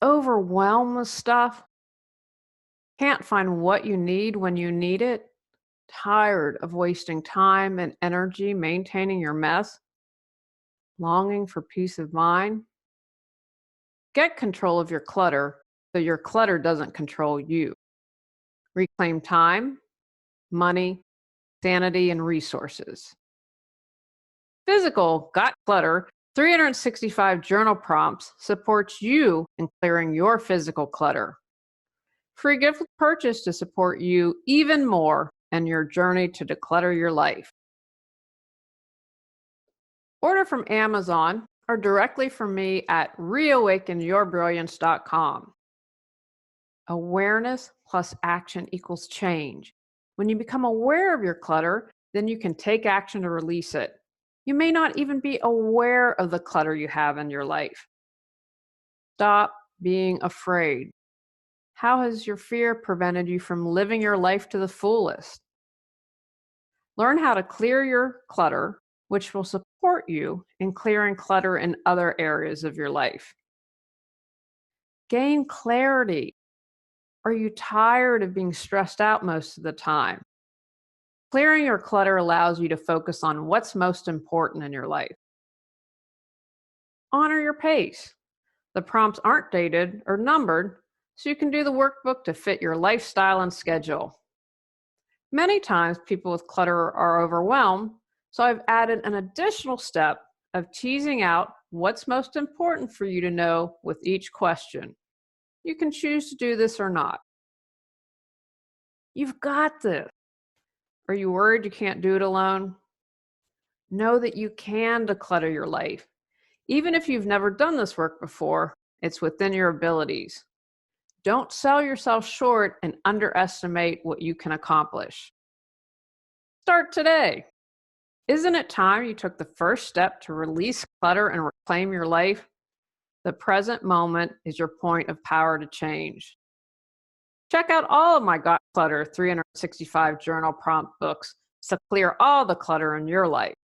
Overwhelmed with stuff? Can't find what you need when you need it? Tired of wasting time and energy maintaining your mess? Longing for peace of mind? Get control of your clutter so your clutter doesn't control you. Reclaim time, money, sanity, and resources. Physical Got Clutter 365 journal prompts supports you in clearing your physical clutter. Free gift purchase to support you even more in your journey to declutter your life. Order from Amazon or directly from me at reawakenyourbrilliance.com. Awareness plus action equals change. When you become aware of your clutter, then you can take action to release it. You may not even be aware of the clutter you have in your life. Stop being afraid. How has your fear prevented you from living your life to the fullest? Learn how to clear your clutter, which will support you in clearing clutter in other areas of your life. Gain clarity. Are you tired of being stressed out most of the time? Clearing your clutter allows you to focus on what's most important in your life. Honor your pace. The prompts aren't dated or numbered, so you can do the workbook to fit your lifestyle and schedule. Many times people with clutter are overwhelmed, so I've added an additional step of teasing out what's most important for you to know with each question. You can choose to do this or not. You've got this. Are you worried you can't do it alone? Know that you can declutter your life. Even if you've never done this work before, it's within your abilities. Don't sell yourself short and underestimate what you can accomplish. Start today. Isn't it time you took the first step to release clutter and reclaim your life? The present moment is your point of power to change. Check out all of my Got Clutter 365 journal prompt books to clear all the clutter in your life.